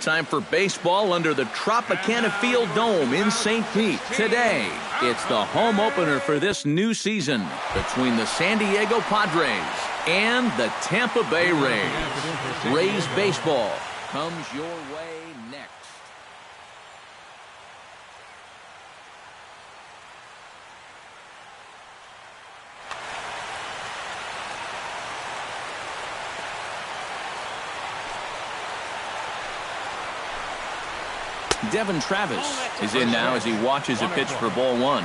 Time for baseball under the Tropicana Field Dome in St. Pete. Today, it's the home opener for this new season between the San Diego Padres and the Tampa Bay Rays. Rays baseball comes your way next. Devin Travis is in now as he watches a pitch for ball one.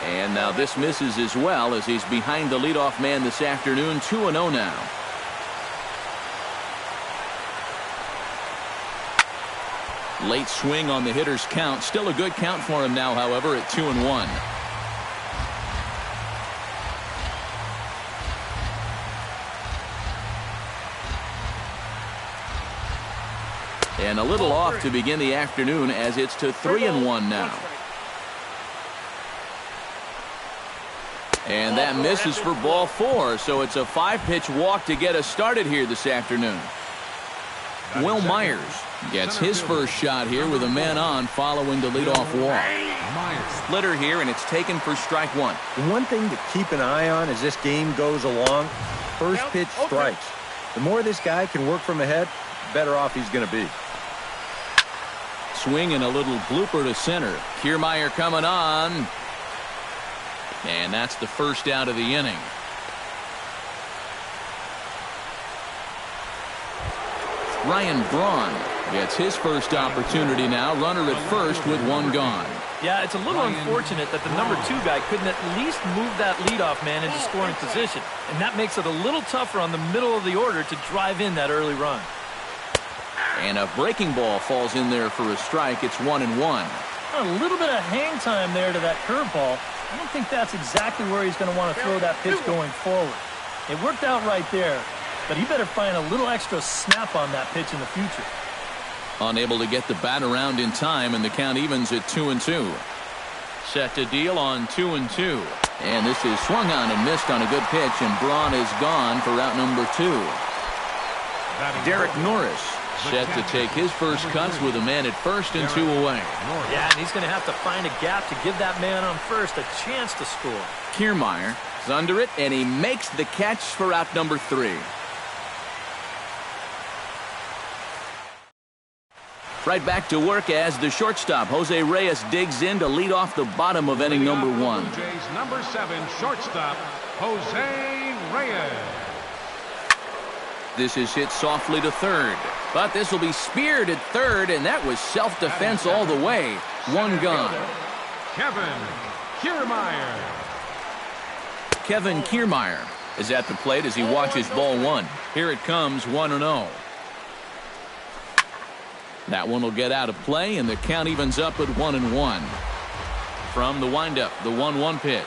And now this misses as well as he's behind the leadoff man this afternoon, 2-0 now. Late swing on the hitter's count. Still a good count for him now, however, at 2-1. And a little off to begin the afternoon as it's to 3-1 now. And that misses for ball four, so it's a 5-pitch walk to get us started here this afternoon. Will Myers gets his first shot here with a man on following the leadoff walk. Splitter here, and it's taken for strike one. One thing to keep an eye on as this game goes along, first pitch strikes. The more this guy can work from ahead, the better off he's going to be. Swing and a little blooper to center. Kiermaier coming on. And that's the first out of the inning. Ryan Braun gets his first opportunity now. Runner at first with one gone. Yeah, it's a little unfortunate that the number 2 guy couldn't at least move that leadoff man into scoring position. And that makes it a little tougher on the middle of the order to drive in that early run. And a breaking ball falls in there for a strike. It's 1-1. A little bit of hang time there to that curveball. I don't think that's exactly where he's going to want to throw that pitch going forward. It worked out right there, but he better find a little extra snap on that pitch in the future. Unable to get the bat around in time, and the count evens at 2-2. Set to deal on 2-2. And this is swung on and missed on a good pitch, and Braun is gone for out number 2. Derek Norris set to take his first cuts with a man at first and 2 away. Yeah, and he's going to have to find a gap to give that man on first a chance to score. Kiermaier is under it, and he makes the catch for out number 3. Right back to work as the shortstop, Jose Reyes, digs in to lead off the bottom of inning number 1. Number 7, shortstop, Jose Reyes. This is hit softly to third, but this will be speared at third, and that was self-defense all the way. One gone. Kevin Kiermaier is at the plate as he watches ball one. Here it comes, 1-0. That one will get out of play, and the count evens up at 1-1. From the windup, the 1-1 pitch.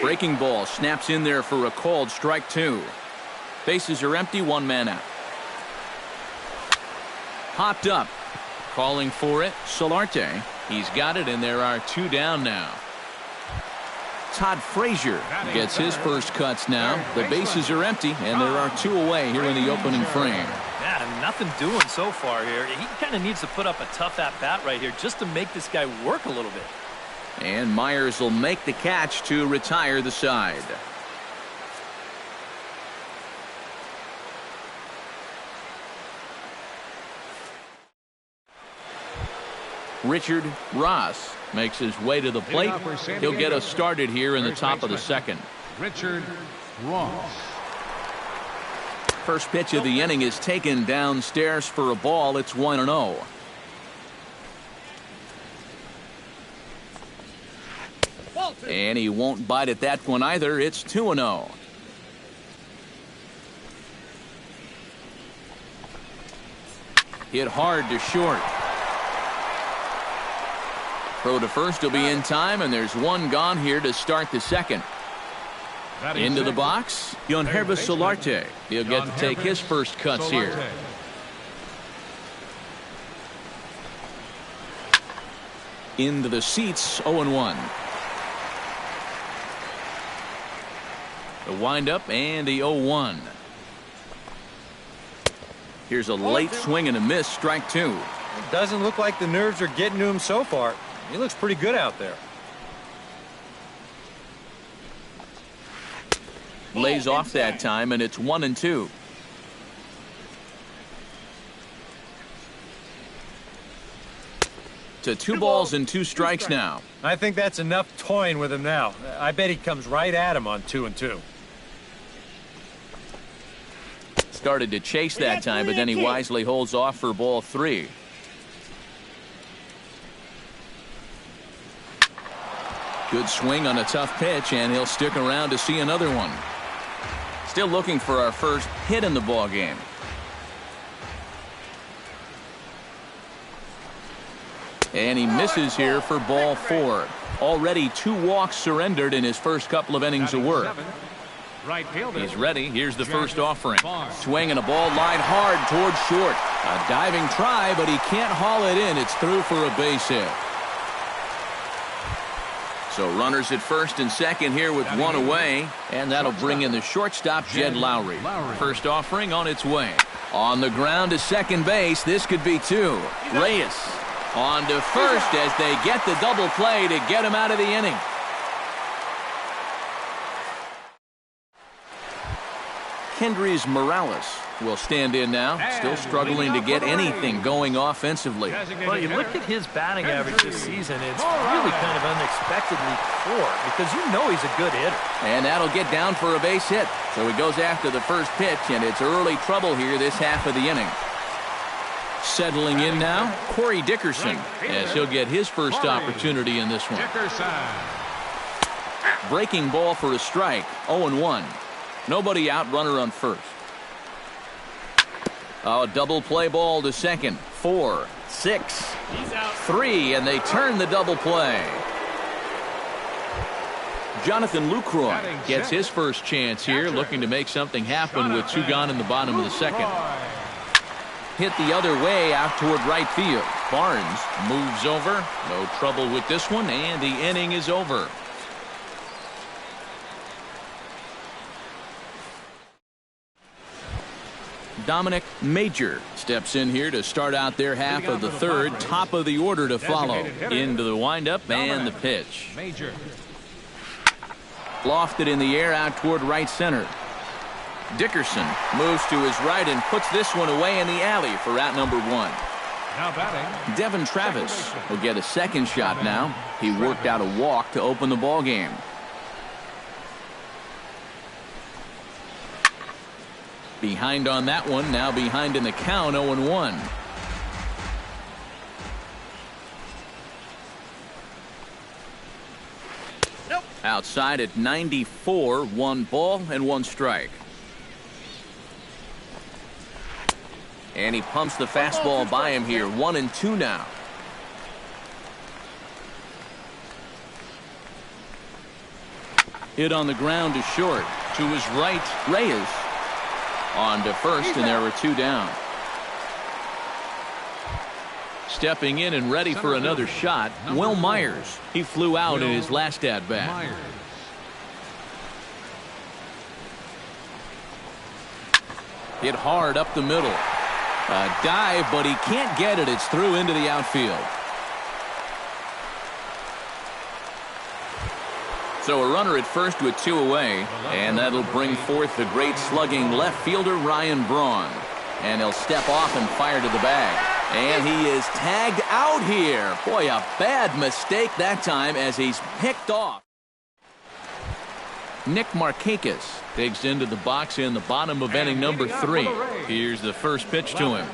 Breaking ball snaps in there for a called strike 2. Bases are empty, one man out. Popped up. Calling for it, Solarte. He's got it, and there are 2 down now. Todd Frazier gets his first cuts now. The bases are empty, and there are 2 away here in the opening frame. Yeah, nothing doing so far here. He kind of needs to put up a tough at-bat right here just to make this guy work a little bit. And Myers will make the catch to retire the side. Richard Ross makes his way to the plate. He'll get us started here in the top of the second. Richard Ross. First pitch of the inning is taken downstairs for a ball. It's 1-0. And he won't bite at that one either. It's 2-0. Hit hard to short. Throw to first will be in time, and there's one gone here to start the second. Into the box, Yonhervis Solarte. He'll get to take his first cuts here. Into the seats, 0-1. The windup and the 0-1. Here's a late swing and a miss, strike two. It doesn't look like the nerves are getting to him so far. He looks pretty good out there. Lays off that time, and it's 1-2. To 2 balls and 2 strikes now. I think that's enough toying with him now. I bet he comes right at him on 2-2. Started to chase that time, but then he wisely holds off for ball 3. Good swing on a tough pitch, and he'll stick around to see another one. Still looking for our first hit in the ball game. And he misses here for ball 4. Already 2 walks surrendered in his first couple of innings of work. He's ready. Here's the first offering. Swing and a ball line hard towards short. A diving try, but he can't haul it in. It's through for a base hit. So runners at first and second here with 1 away. And that'll bring in the shortstop, Jed Lowry. First offering on its way. On the ground to second base. This could be 2. Reyes on to first as they get the double play to get him out of the inning. Kendrys Morales will stand in now, still struggling to get anything going offensively. Well, you look at his batting average this season, it's really kind of unexpectedly poor because you know he's a good hitter. And that'll get down for a base hit. So he goes after the first pitch, and it's early trouble here this half of the inning. Settling in now, Corey Dickerson, as he'll get his first opportunity in this one. Breaking ball for a strike, 0-1. Nobody out, runner on first. Oh, double play ball to second. 4, 6, 3, and they turn the double play. Jonathan Lucroy gets his first chance here, looking to make something happen with 2 gone in the bottom of the second. Hit the other way out toward right field. Barnes moves over. No trouble with this one, and the inning is over. Dominic Major steps in here to start out their half of the third. Top of the order to follow. Into the windup and the pitch. Lofted in the air out toward right center. Dickerson moves to his right and puts this one away in the alley for out number 1. Now batting, Devin Travis will get a second shot now. He worked out a walk to open the ball game. Behind on that one, now behind in the count, 0-1. Outside at 94, 1 ball and 1 strike. And he pumps the fastball by him here, 1-2 now. Hit on the ground to short. To his right, Reyes. On to first, and there were 2 down. Stepping in and ready for another shot, Will Myers. He flew out in his last at-bat. Hit hard up the middle. A dive, but he can't get it. It's through into the outfield. So a runner at first with 2 away, and that'll bring forth the great slugging left fielder Ryan Braun. And he'll step off and fire to the bag. And he is tagged out here. Boy, a bad mistake that time as he's picked off. Nick Markakis digs into the box in the bottom of inning number 3. Here's the first pitch to him.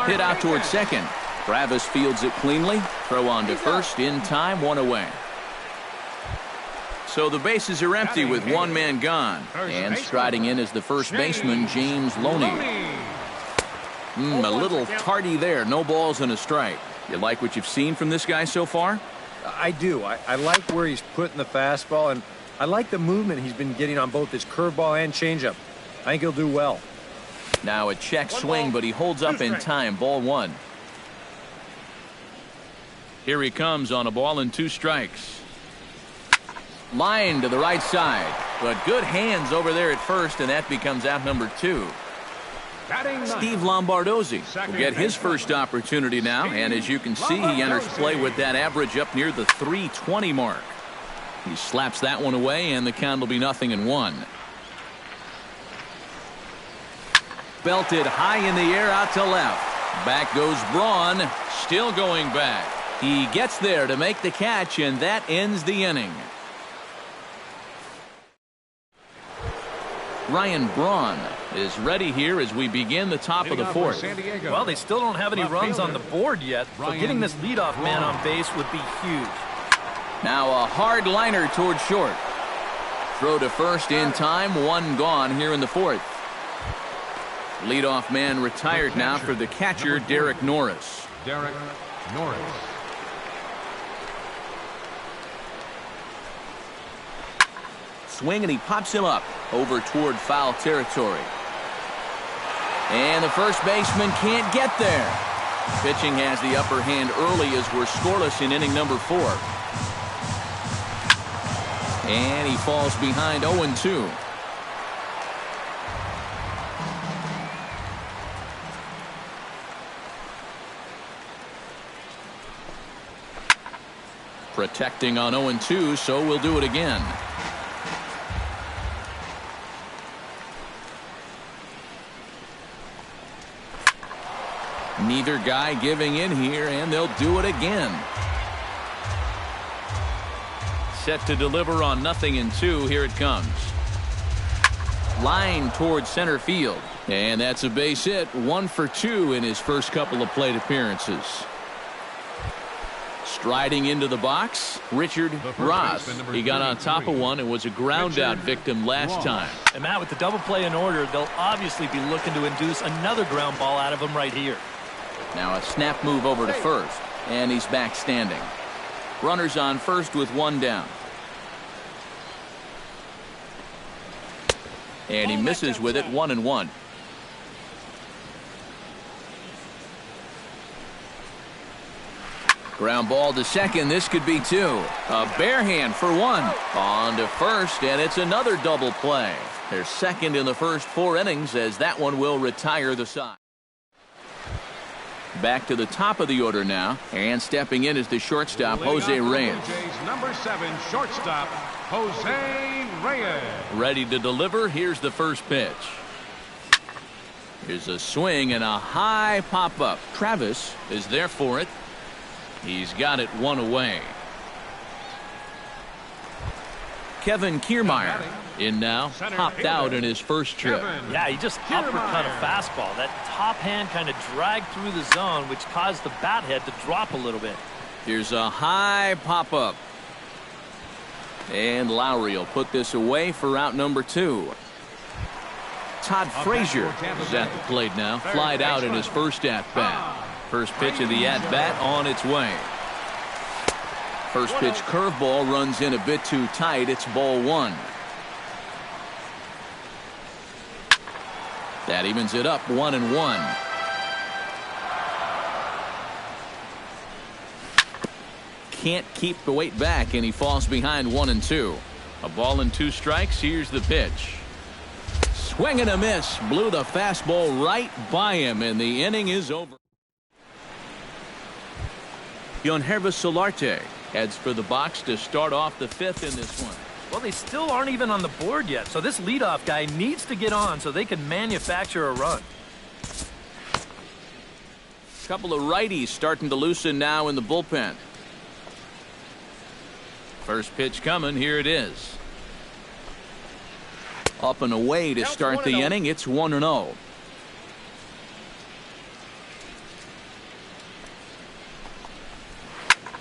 Hit out towards second. Travis fields it cleanly. Throw on to first in time, 1 away. So the bases are empty with 1 man gone. And striding in is the first baseman, James Loney. A little tardy there. No balls and a strike. You like what you've seen from this guy so far? I do. I like where he's putting the fastball, and I like the movement he's been getting on both his curveball and changeup. I think he'll do well. Now a check swing, but he holds up in time. Ball 1. Here he comes on a ball and 2 strikes. Line to the right side. But good hands over there at first, and that becomes out number 2. Steve Lombardozzi will get his first opportunity now, and as you can see, he enters play with that average up near the 320 mark. He slaps that one away, and the count will be 0-1. Belted high in the air out to left. Back goes Braun, still going back. He gets there to make the catch, and that ends the inning. Ryan Braun is ready here as we begin the top of the 4th. Well, they still don't have any runs on the board yet, so getting this leadoff man on base would be huge. Now a hard liner toward short. Throw to first in time, 1 gone here in the 4th. Leadoff man retired now for the catcher, Derek Norris. Derek Norris. Swing, and he pops him up over toward foul territory. And the first baseman can't get there. Pitching has the upper hand early as we're scoreless in inning number 4. And he falls behind 0-2. Protecting on 0-2, so we'll do it again. Neither guy giving in here, and they'll do it again. Set to deliver on 0-2. Here it comes. Line towards center field. And that's a base hit. 1 for 2 in his first couple of plate appearances. Striding into the box, Richard Ross. He got on top of one and was a ground out victim last time. And Matt, with the double play in order, they'll obviously be looking to induce another ground ball out of him right here. Now a snap move over to first, and he's back standing. Runners on first with 1 down. And he misses with it, 1-1. Ground ball to second. This could be 2. A bare hand for 1. On to first, and it's another double play. They're second in the first 4 innings as that one will retire the side. Back to the top of the order now, and stepping in is the shortstop, Jose Reyes. Number 7, shortstop, Jose Reyes. Ready to deliver. Here's the first pitch. Here's a swing and a high pop-up. Travis is there for it. He's got it 1 away. Kevin Kiermaier in now, popped out in his first trip. Yeah, he just uppercut a fastball. That top hand kind of dragged through the zone, which caused the bat head to drop a little bit. Here's a high pop-up. And Lowry will put this away for out number 2. Todd Frazier is at the plate now. Flied out in his first at-bat. First pitch of the at-bat on its way. First pitch curveball runs in a bit too tight. It's ball 1. That evens it up, 1-1. Can't keep the weight back, and he falls behind 1-2. A ball and 2 strikes. Here's the pitch. Swing and a miss. Blew the fastball right by him, and the inning is over. Yonhervis Solarte heads for the box to start off the 5th in this one. Well, they still aren't even on the board yet, so this leadoff guy needs to get on so they can manufacture a run. Couple of righties starting to loosen now in the bullpen. First pitch coming. Here it is. Up and away to start the inning. It's 1-0.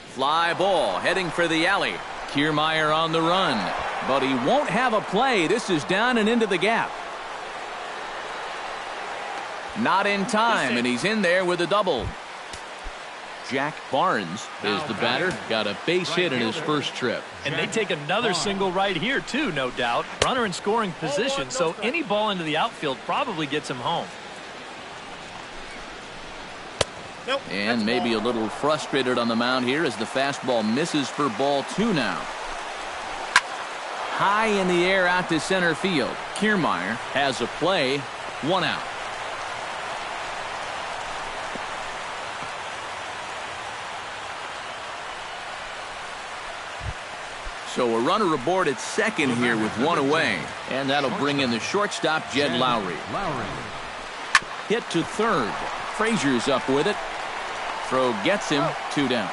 Fly ball heading for the alley. Kiermaier on the run, but he won't have a play. This is down and into the gap. Not in time, and he's in there with a double. Jack Barnes is the batter. Got a base hit in his first trip. And they take another single right here, too, no doubt. Runner in scoring position, so any ball into the outfield probably gets him home. And maybe a little frustrated on the mound here as the fastball misses for ball 2 now. high in the air out to center field. Kiermaier has a play, 1 out. So a runner aboard at second here with 1 away. And that'll bring in the shortstop, Jed Lowry. Hit to third. Frazier's up with it. Throw gets him, 2 down.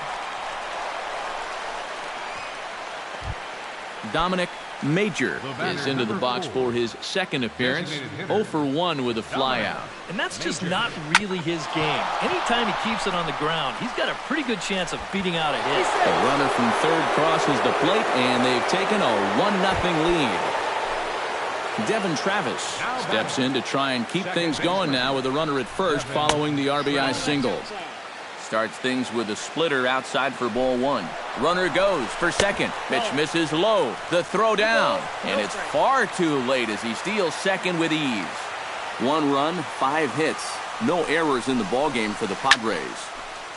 Dominic Major is into the box for his second appearance. 0 for 1 with a flyout. And that's just not really his game. Anytime he keeps it on the ground, he's got a pretty good chance of beating out a hit. A runner from third crosses the plate, and they've taken a 1-0 lead. Devin Travis steps in to try and keep things going now with a runner at first following the RBI single. Starts things with a splitter outside for ball 1. Runner goes for second. Pitch misses low. The throw down. And it's far too late as he steals second with ease. 1 run, 5 hits. No errors in the ballgame for the Padres.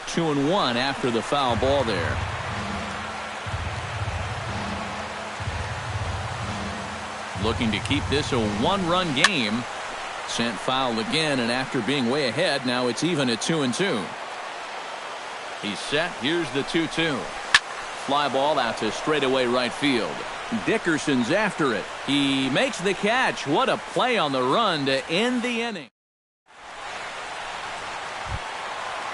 2-1 after the foul ball there. Looking to keep this a 1-run game. Sent foul again, and after being way ahead, now it's even at 2-2. He's set. Here's the 2-2. Fly ball out to straightaway right field. Dickerson's after it. He makes the catch. What a play on the run to end the inning.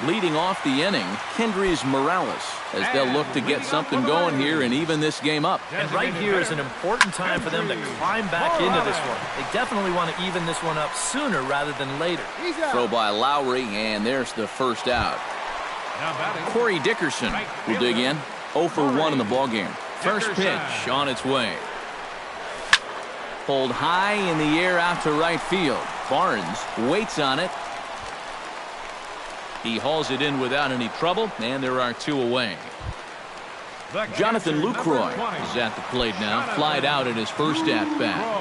Leading off the inning, Kendrys Morales, as they'll look to get something going here and even this game up. And right here is an important time for them to climb back into this one. They definitely want to even this one up sooner rather than later. Throw by Lowry, and there's the first out. Corey Dickerson will dig in. 0 for 1 in the ballgame. First pitch on its way. Pulled high in the air out to right field. Barnes waits on it. He hauls it in without any trouble, and there are 2 away. Jonathan Lucroy is at the plate now. Flied out in his first at-bat.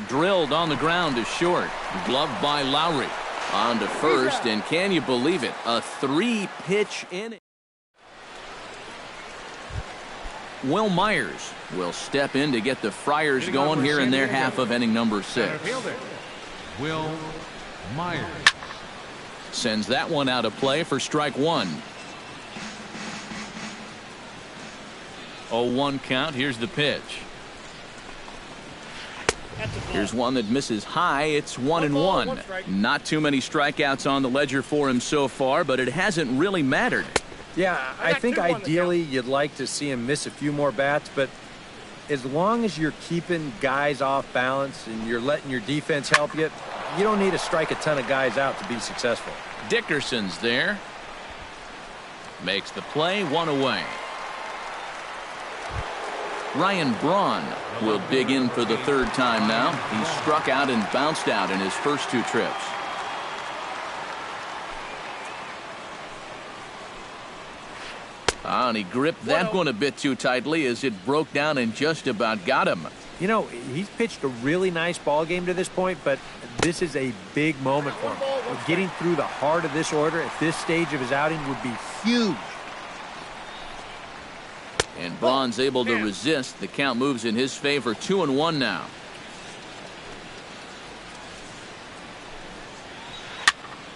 Drilled on the ground to short. Gloved by Lowry. On to first, and can you believe it? A 3-pitch inning. Will Myers will step in to get the Friars going here in their half of inning number 6. Will Myers sends that one out of play for strike 1. 0-1 count. Here's the pitch. Here's one that misses high. It's 1-1. Not too many strikeouts on the ledger for him so far, but it hasn't really mattered. Yeah, I think ideally you'd like to see him miss a few more bats, but as long as you're keeping guys off balance and you're letting your defense help you, you don't need to strike a ton of guys out to be successful. Dickerson's there. Makes the play, 1 away. Ryan Braun will dig in for the 3rd time now. He struck out and bounced out in his first 2 trips. And he gripped that one a bit too tightly as it broke down and just about got him. You know, he's pitched a really nice ball game to this point, but this is a big moment for him. Getting through the heart of this order at this stage of his outing would be huge. And Braun's able to resist. The count moves in his favor. 2-1 now.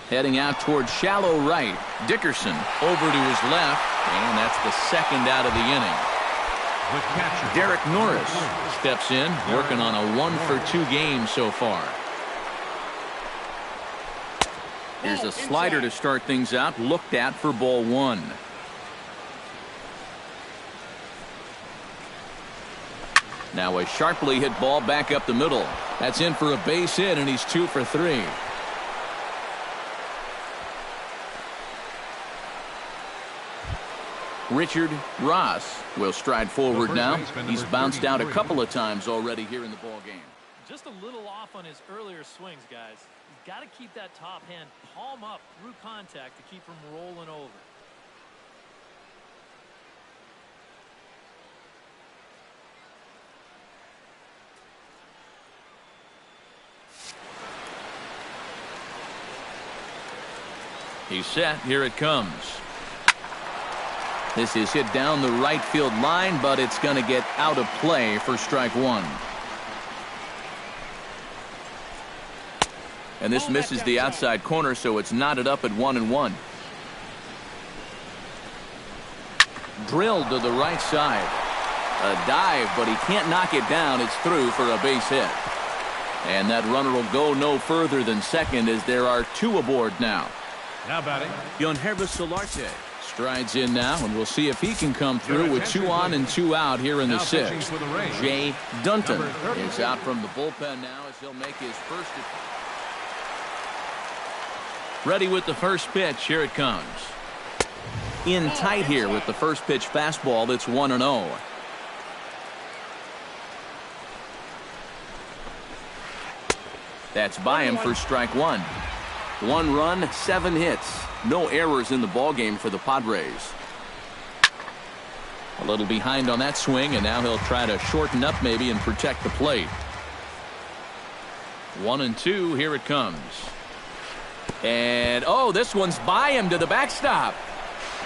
Heading out towards shallow right. Dickerson over to his left. And that's the 2nd out of the inning. Derek Norris steps in, working on a 1-for-2 game so far. Here's a slider to start things out. Looked at for ball 1. Now a sharply hit ball back up the middle. That's in for a base hit, and he's 2 for 3. Richard Ross will stride forward now. He's bounced out a couple of times already here in the ball game. Just a little off on his earlier swings, guys. He's got to keep that top hand palm up through contact to keep him rolling over. He's set. Here it comes. This is hit down the right field line, but it's going to get out of play for strike one. And this misses the outside corner, so it's knotted up at 1-1. Drilled to the right side. A dive, but he can't knock it down. It's through for a base hit. And that runner will go no further than second as there are two aboard now. Now batting, Yonhervis Solarte strides in now, and we'll see if he can come through with 2 on and 2 out here in the sixth. Jay Dunton is out from the bullpen now as he'll make his first. Ready with the first pitch. Here it comes. In tight here with the first pitch fastball. That's 1-0. That's by him for strike one. 1 run, 7 hits. No errors in the ballgame for the Padres. A little behind on that swing, and now he'll try to shorten up maybe and protect the plate. 1-2. Here it comes. And, oh, this one's by him to the backstop.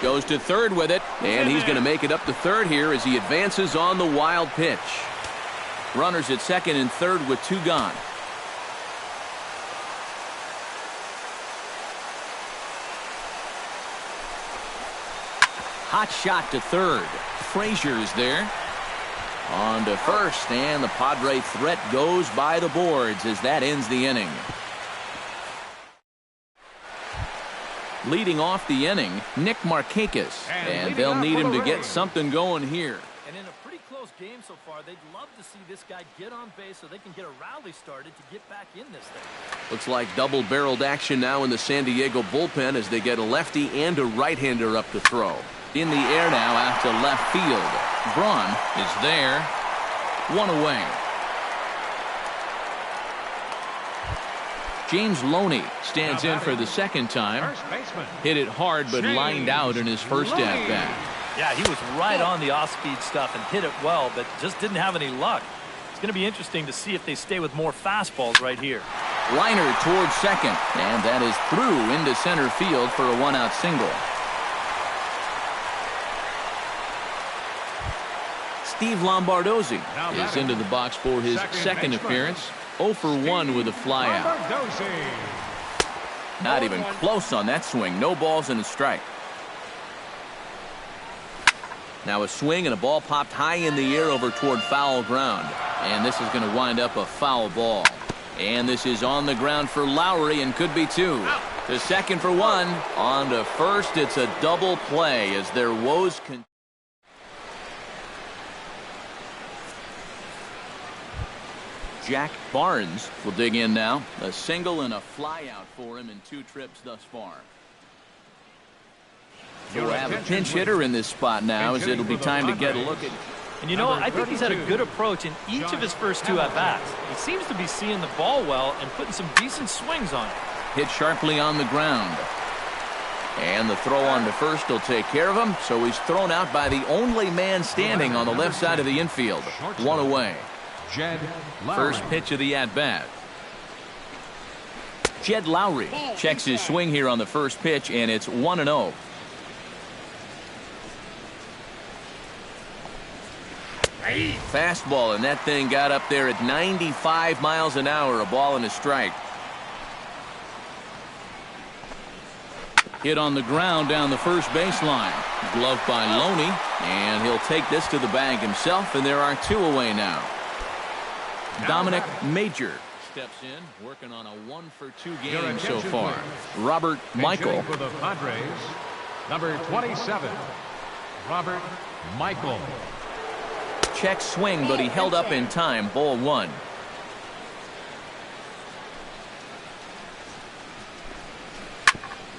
Goes to third with it, and he's going to make it up to third here as he advances on the wild pitch. Runners at second and third with 2 gone. Hot shot to third. Frazier is there. On to first, and the Padre threat goes by the boards as that ends the inning. Leading off the inning, Nick Markakis, and they'll need him to get something going here. And in a pretty close game so far, they'd love to see this guy get on base so they can get a rally started to get back in this thing. Looks like double-barreled action now in the San Diego bullpen as they get a lefty and a right-hander up to throw. In the air now out to left field. Braun is there. 1 away. James Loney stands in for the second time. Hit it hard but lined out in his first at-bat. Yeah, he was right on the off-speed stuff and hit it well, but just didn't have any luck. It's going to be interesting to see if they stay with more fastballs right here. Liner towards second, and that is through into center field for a 1-out single. Steve Lombardozzi is into the box for his second appearance. 0 for 1 with a flyout. Not even close on that swing. No balls and a strike. Now a swing and a ball popped high in the air over toward foul ground. And this is going to wind up a foul ball. And this is on the ground for Lowry and could be 2. To second for 1. On to first. It's a double play as their woes continue. Jack Barnes will dig in now. A single and a fly out for him in 2 trips thus far. So we'll have a pinch hitter in this spot now as it'll be time to get a look at. And you know, I think he's had a good approach in each of his first 2 at-bats. He seems to be seeing the ball well and putting some decent swings on it. Hit sharply on the ground. And the throw on to first will take care of him. So he's thrown out by the only man standing on the left side of the infield. 1 away. First pitch of the at-bat. Jed Lowry checks his swing here on the first pitch, and it's 1-0. Fastball, and that thing got up there at 95 miles an hour. A ball and a strike. Hit on the ground down the first baseline. Gloved by Loney, and he'll take this to the bag himself, and there are 2 away now. Dominic Major steps in, working on a 1 for 2 game so far. Robert Michael. For the Padres, number 27, Robert Michael. Check swing, but he held up in time. Ball 1.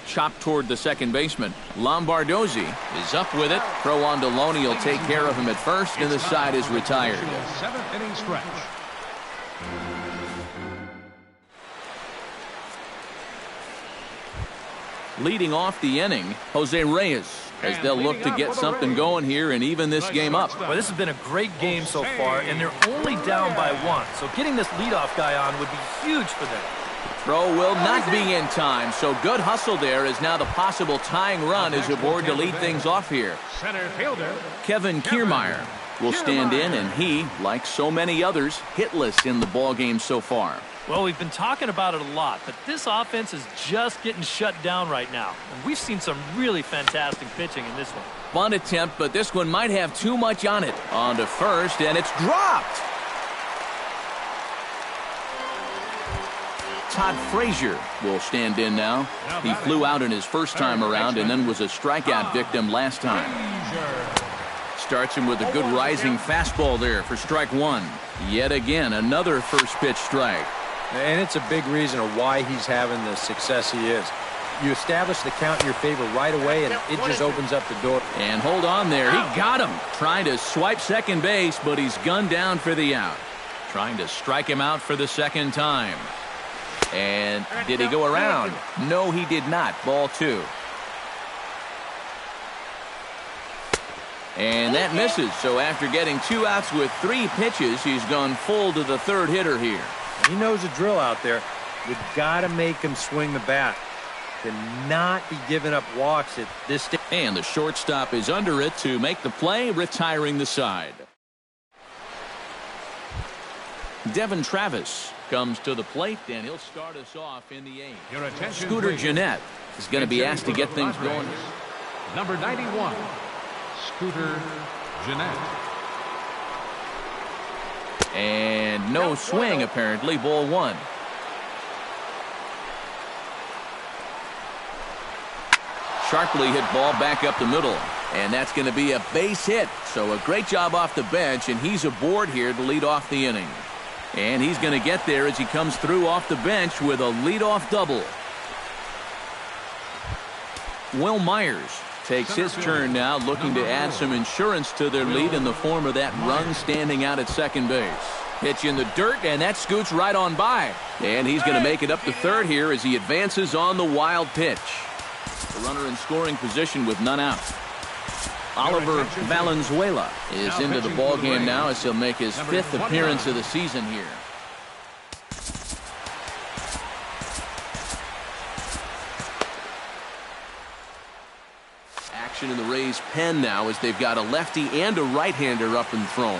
Chop toward the second baseman. Lombardozzi is up with it. Throw on to Loney will take care of him at first, and the side is retired. 7th inning stretch. Leading off the inning, Jose Reyes, as they'll look to get something going here and even this game up. Well, this has been a great game so far, and they're only down by 1. So getting this leadoff guy on would be huge for them. Throw will not be in time, so good hustle there is now the possible tying run is aboard to lead things off here. Center fielder Kevin Kiermaier will stand in, and he, like so many others, hitless in the ballgame so far. Well, we've been talking about it a lot, but this offense is just getting shut down right now. And we've seen some really fantastic pitching in this one. Bunt attempt, but this one might have too much on it. On to first, and it's dropped. Todd Frazier will stand in now. He flew out in his first time around and then was a strikeout victim last time. Starts him with a good rising fastball there for strike one. Yet again, another first pitch strike. And it's a big reason of why he's having the success he is. You establish the count in your favor right away, and it just opens up the door. And hold on there. He got him. Trying to swipe second base, but he's gunned down for the out. Trying to strike him out for the second time. And did he go around? No, he did not. Ball two. And that misses. So after getting 2 outs with 3 pitches, he's gone full to the third hitter here. He knows the drill out there. You've got to make him swing the bat. Cannot be giving up walks at this stage. And the shortstop is under it to make the play, retiring the side. Devin Travis comes to the plate, and he'll start us off in the 8th. Scooter Gennett is going to be asked to get things going. Number 91, Scooter Gennett. And no swing, apparently. Ball one. Sharply hit ball back up the middle. And that's going to be a base hit. So a great job off the bench, and he's aboard here to lead off the inning. And he's going to get there as he comes through off the bench with a leadoff double. Will Myers takes his turn now, looking to add some insurance to their lead in the form of that run standing out at second base. Pitch in the dirt, and that scoots right on by. And he's going to make it up to third here as he advances on the wild pitch. The runner in scoring position with none out. Oliver Valenzuela is into the ballgame now as he'll make his 5th appearance of the season here. Action in the Rays' pen now as they've got a lefty and a right-hander up and throwing.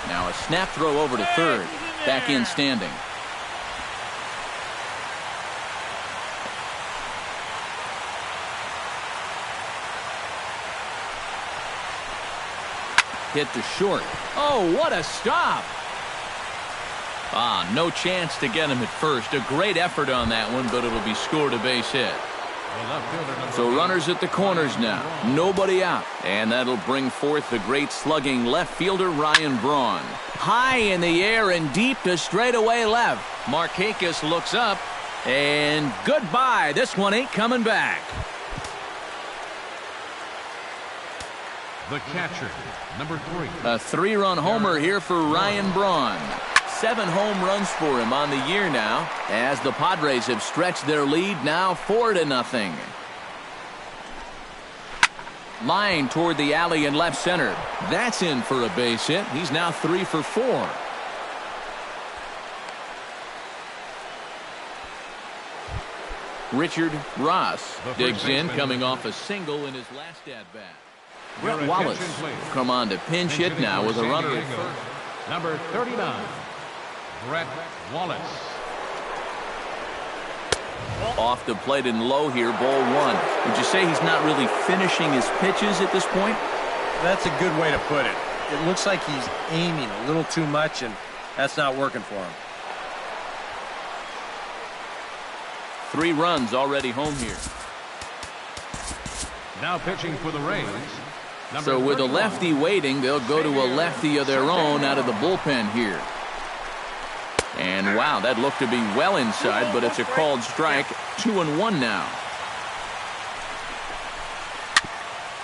Now a snap throw over to third. Back in standing. Hit to short. Oh, what a stop. No chance to get him at first. A great effort on that one, but it'll be scored a base hit. So runners at the corners now. Nobody out. And that'll bring forth the great slugging left fielder Ryan Braun. High in the air and deep to straightaway left. Markakis looks up. And goodbye. This one ain't coming back. The catcher, number 3. A 3-run homer here for Ryan Braun. 7 home runs for him on the year now, as the Padres have stretched their lead now 4-0. Line toward the alley in left center. That's in for a base hit. He's now 3 for 4. Richard Ross digs in, coming off a single in his last at-bat. Brett Wallace come on to pinch hit now with a runner at first. Number 39, Brett Wallace. Off the plate and low here, ball one. Would you say he's not really finishing his pitches at this point? That's a good way to put it. It looks like he's aiming a little too much, and that's not working for him. 3 runs already home here. Now pitching for the Rays. So with a lefty waiting, they'll go to a lefty of their own out of the bullpen here. And wow, that looked to be well inside, but it's a called strike. 2-1 now.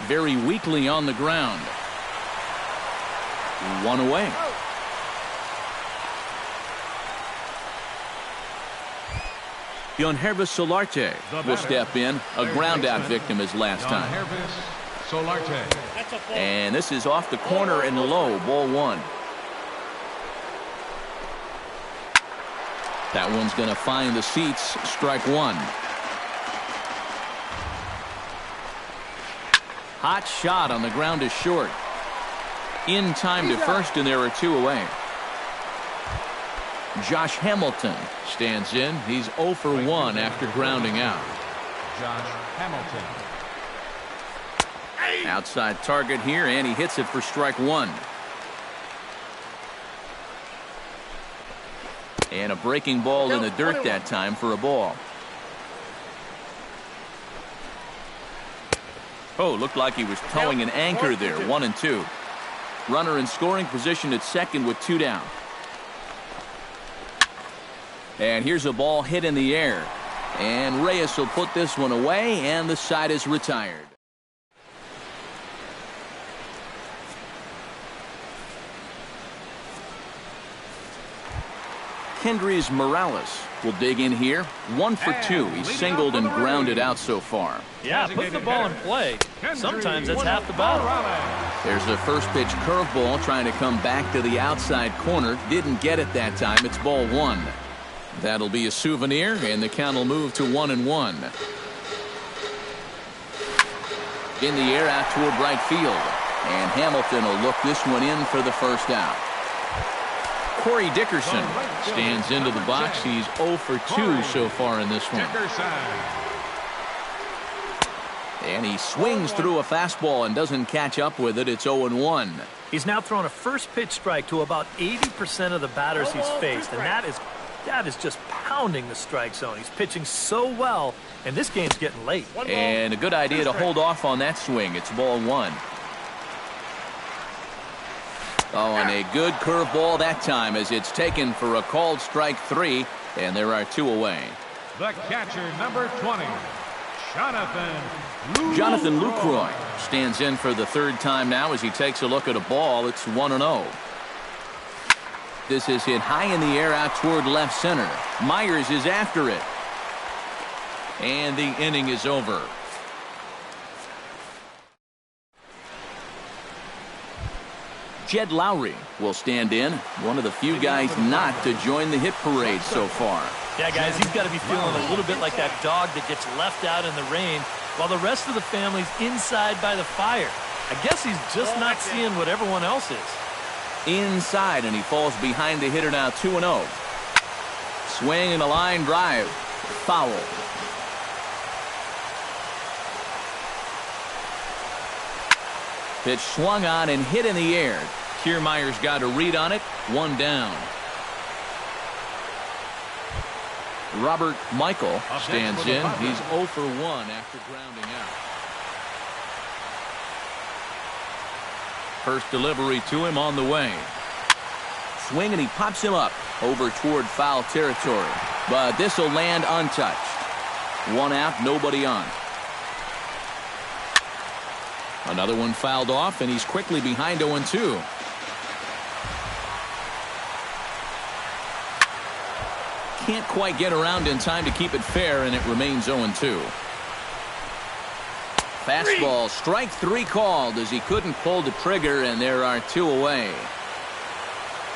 Very weakly on the ground. 1 away. Yonhervis Solarte will step in. A ground out victim as last time. Solarte. And this is off the corner and low, ball one. That one's going to find the seats. Strike one. Hot shot on the ground is short. In time to first, and there are two away. Josh Hamilton stands in. He's 0 for 1 after grounding out. Josh Hamilton. Outside target here, and he hits it for strike one. And a breaking ball in the dirt that time for a ball. Oh, looked like he was towing an anchor there. 1 and 2. Runner in scoring position at second with 2 down. And here's a ball hit in the air. And Reyes will put this one away, and the side is retired. Kendrys Morales will dig in here. 1 for 2. He's singled and grounded out so far. Yeah, put the ball in play. Sometimes that's half the battle. There's a first pitch curveball trying to come back to the outside corner. Didn't get it that time. It's ball 1. That'll be a souvenir, and the count will move to 1 and 1. In the air out toward right field. And Hamilton will look this one in for the first out. Corey Dickerson stands into the box. He's 0 for 2 so far in this one. And he swings through a fastball and doesn't catch up with it. It's 0 and 1. He's now thrown a first pitch strike to about 80% of the batters he's faced, and that is just pounding the strike zone. He's pitching so well, and this game's getting late. And a good idea to hold off on that swing. It's ball 1. Oh, and a good curveball that time as it's taken for a called strike 3, and there are 2 away. The catcher, number 20, Jonathan Lucroy stands in for the 3rd time now as he takes a look at a ball. It's 1 and 0. This is hit high in the air out toward left center. Myers is after it. And the inning is over. Jed Lowry will stand in. One of the few guys not to join the hit parade so far. Yeah, guys, he's got to be feeling a little bit like that dog that gets left out in the rain while the rest of the family's inside by the fire. I guess he's just not seeing what everyone else is. Inside, and he falls behind the hitter now. 2 and 0. Swing and a line drive. Foul. Pitch swung on and hit in the air. Kiermaier's got a read on it. 1 down. Robert Michael stands in. He's 0 for 1 after grounding out. First delivery to him on the way. Swing, and he pops him up over toward foul territory. But this will land untouched. 1 out, nobody on. Another one fouled off, and he's quickly behind 0 and 2. Can't quite get around in time to keep it fair, and it remains 0 and 2. Fastball, strike 3 called as he couldn't pull the trigger, and there are 2 away.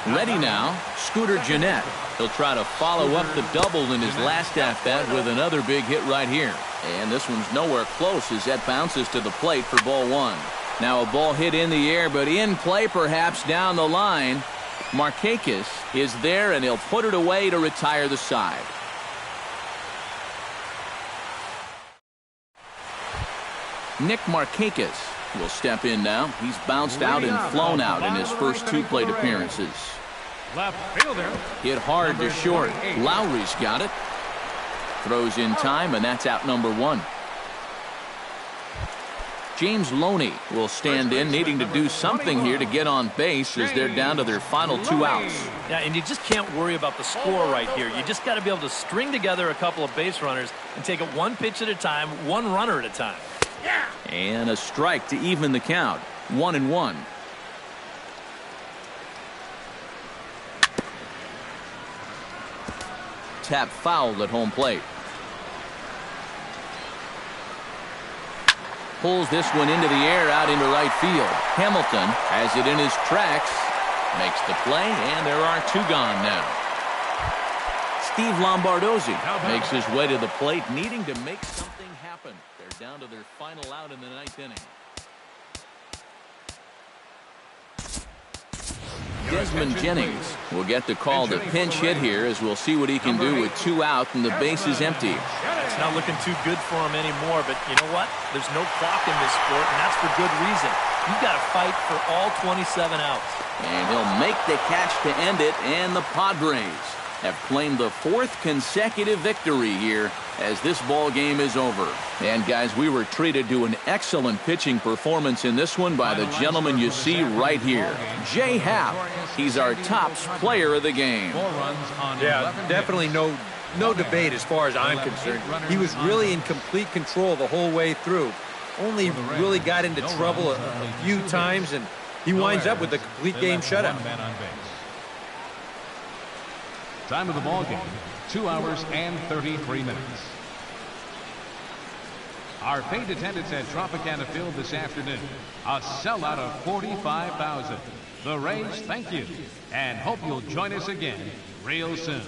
Ready now, Scooter Gennett. He'll try to follow up the double in his last at-bat with another big hit right here. And this one's nowhere close as that bounces to the plate for ball 1. Now a ball hit in the air, but in play perhaps down the line. Markakis is there, and he'll put it away to retire the side. Nick Markakis will step in now. He's bounced out and flown out in his first 2 plate appearances. Left fielder. Hit hard to short. Lowry's got it. Throws in time, and that's out number 1. James Loney will stand in, needing to do something here to get on base as they're down to their final 2 outs. Yeah, and you just can't worry about the score right here. You just got to be able to string together a couple of base runners and take it 1 pitch at a time, 1 runner at a time. And a strike to even the count. 1 and 1. Tap fouled at home plate. Pulls this one into the air out into right field. Hamilton has it in his tracks. Makes the play, and there are 2 gone now. Steve Lombardozzi makes his way to the plate, needing to make something happen. They're down to their final out in the 9th inning. Desmond Jennings will get the call to pinch hit here, as we'll see what he can do with 2 out and the base is empty. It's not looking too good for him anymore, but you know what? There's no clock in this sport, and that's for good reason. You've got to fight for all 27 outs. And he'll make the catch to end it, and the Padres have claimed the 4th consecutive victory here as this ball game is over. And guys, we were treated to an excellent pitching performance in this one by the gentleman you see right here, Jay Happ. He's our top player of the game. Yeah, definitely no debate as far as I'm concerned. He was really in complete control the whole way through. Only really got into trouble a few times, and he winds up with a complete game shutout. Time of the ball game, 2 hours and 33 minutes. Our paid attendance at Tropicana Field this afternoon, a sellout of 45,000. The Rays thank you and hope you'll join us again real soon.